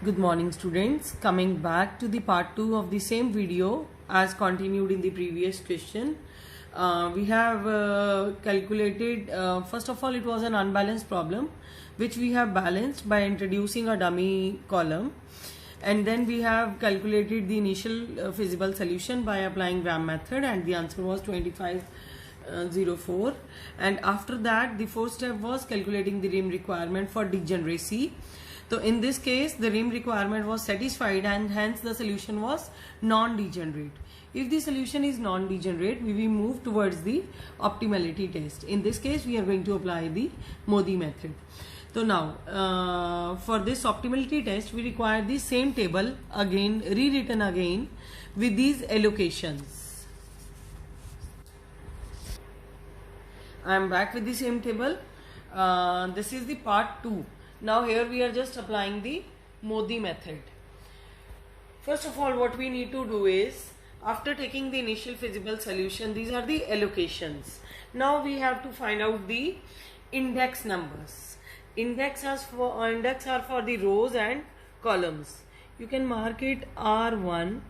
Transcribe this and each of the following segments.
Good morning students, coming back to the part 2 of the same video as continued in the previous question. We have calculated, first of all it was an unbalanced problem which we have balanced by introducing a dummy column, and then we have calculated the initial feasible solution by applying VAM method, and the answer was 2504. And after that the fourth step was calculating the RIM requirement for degeneracy. So in this case the RIM requirement was satisfied and hence the solution was non-degenerate. If the solution is non-degenerate, we will move towards the optimality test. In this case we are going to apply the Modi method. So now for this optimality test we require the same table again, rewritten again with these allocations. I am back with the same table. This is the part 2. Now here we are just applying the Modi method. First of all, what we need to do is, after taking the initial feasible solution, these are the allocations. Now we have to find out the index numbers. Index are for the rows and columns. You can mark it R1,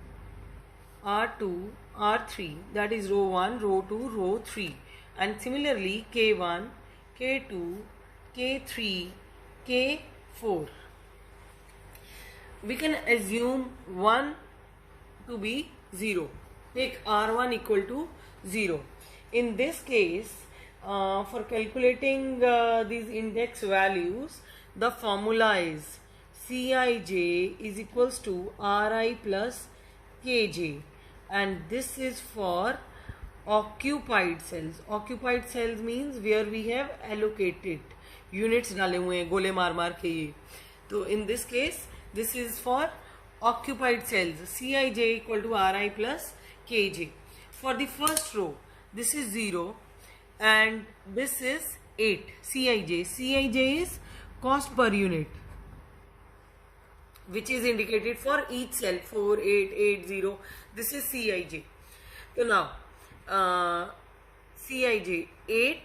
R2, R3, that is row 1, row 2, row 3, and similarly K1, K2, K3, K4. We can assume 1 to be 0. Take R1 equal to 0. In this case, for calculating these index values, the formula is Cij is equals to Ri plus Kj, and this is for occupied cells. Occupied cells means where we have allocated units डाले हुए हैं गोले मार मार के ये. तो in this case this is for occupied cells. Cij equal to Ri plus Kj. For the first row this is 0 and this is 8. Cij is cost per unit which is indicated for each cell, 4, 8, 8, 0. This is Cij. So now Cij 8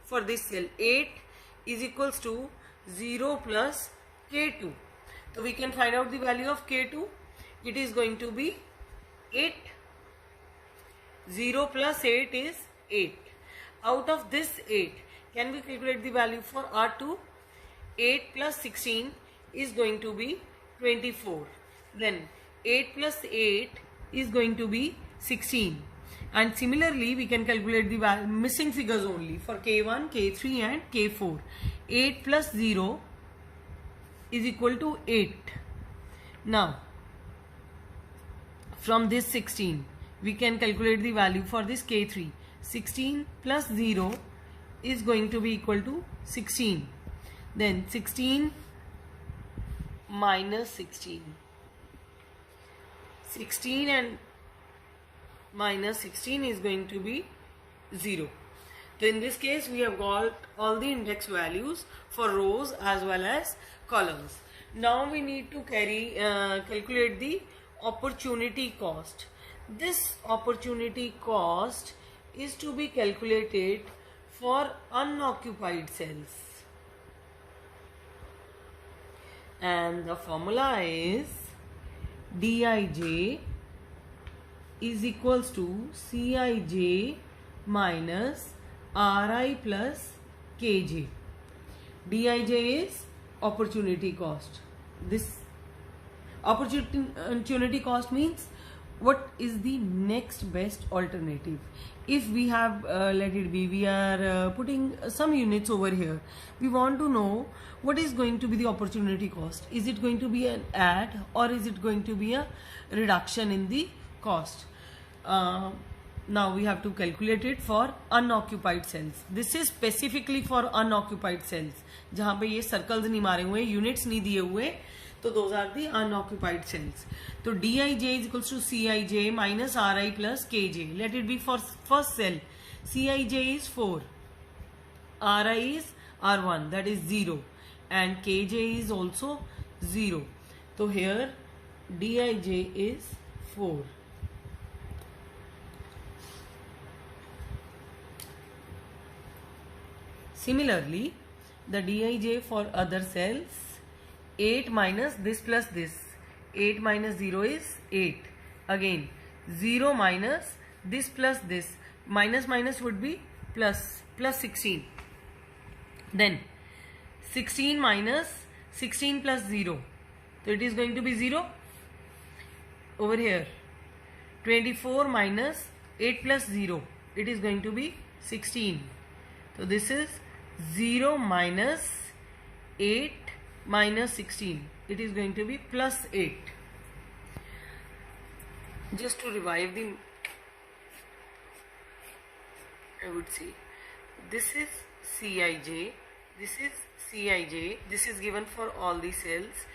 for this cell, 8 is equals to 0 plus K2. So we can find out the value of K2. It is going to be 8. 0 plus 8 is 8. Out of this 8, can we calculate the value for R2? 8 plus 16 is going to be 24. Then 8 plus 8 is going to be 16. And similarly we can calculate the missing figures only for K1, K3 and K4. 8 plus 0 is equal to 8. Now from this 16 we can calculate the value for this K3. 16 plus 0 is going to be equal to 16. Then 16 minus 16. 16 and minus 16 is going to be 0. So in this case we have got all the index values for rows as well as columns. Now we need to calculate the opportunity cost. This opportunity cost is to be calculated for unoccupied cells, and the formula is Dij is equals to Cij minus Ri plus Kj. Dij is opportunity cost. This opportunity cost means what is the next best alternative. If we have let it be, we are putting some units over here, we want to know what is going to be the opportunity cost. Is it going to be an add or is it going to be a reduction in the cost? Now we have to calculate it for unoccupied cells. This is specifically for unoccupied cells जहाँ पे ये circles नहीं मारे हुए, units नहीं दिए हुए, तो those are the unoccupied cells. तो Dij is equals to Cij minus Ri plus Kj. Let it be for first cell. Cij is 4, Ri is R1, that is 0, and Kj is also 0. So here Dij is 4. Similarly, the Dij for other cells 8 minus this plus this. 8 minus 0 is 8. Again 0 minus this plus this. Minus minus would be plus. Plus 16. Then 16 minus 16 plus 0. So it is going to be 0. Over here 24 minus 8 plus 0. It is going to be 16. So this is 0 minus 8 minus 16. It is going to be plus 8. Just to revive the, I would say, this is Cij, this is Cij, this is given for all the cells,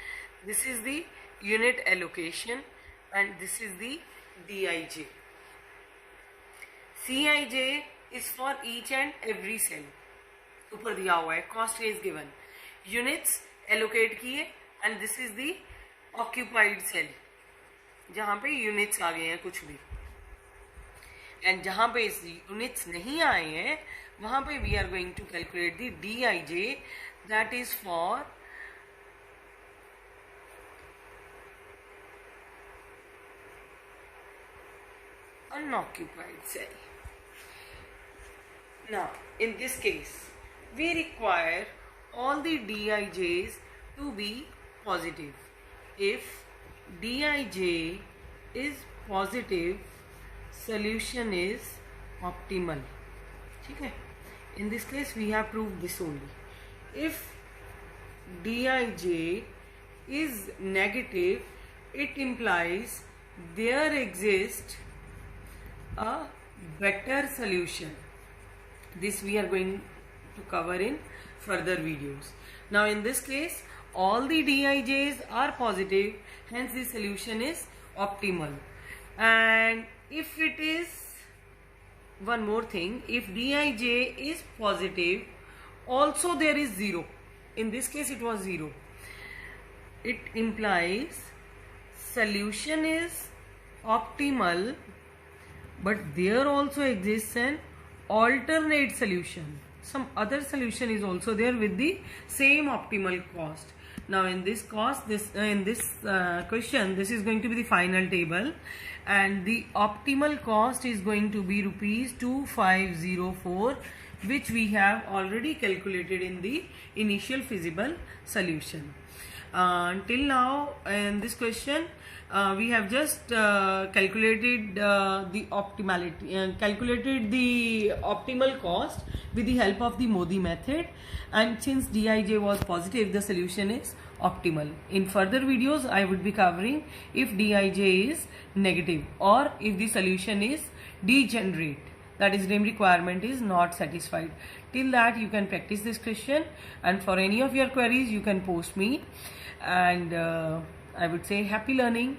this is the unit allocation, and this is the Dij. Cij is for each and every cell. ऊपर दिया हुआ है, cost is given, units allocate किए, and this is the occupied cell, जहाँ पे units आ गए हैं कुछ भी, and जहाँ पे units नहीं आए हैं वहाँ पे we are going to calculate the Dij, that is for unoccupied cell. Now in this case we require all the Dij's to be positive. If Dij is positive, solution is optimal. Okay? In this case we have proved this only. If Dij is negative, it implies there exists a better solution. This we are going to cover in further videos. Now in this case all the Dij's are positive, hence the solution is optimal. And if it is, one more thing, if Dij is positive, also there is 0. In this case it was 0. It implies solution is optimal, but there also exists an alternate solution. Some other solution is also there with the same optimal cost. Now in this cost, in this question, this is going to be the final table, and the optimal cost is going to be rupees 2504, which we have already calculated in the initial feasible solution. Till now in this question we have just calculated the optimality, calculated the optimal cost with the help of the Modi method, and since Dij was positive, the solution is optimal. In further videos I would be covering if Dij is negative or if the solution is degenerate, that is name requirement is not satisfied. Till that you can practice this question, and for any of your queries you can post me, and I would say happy learning.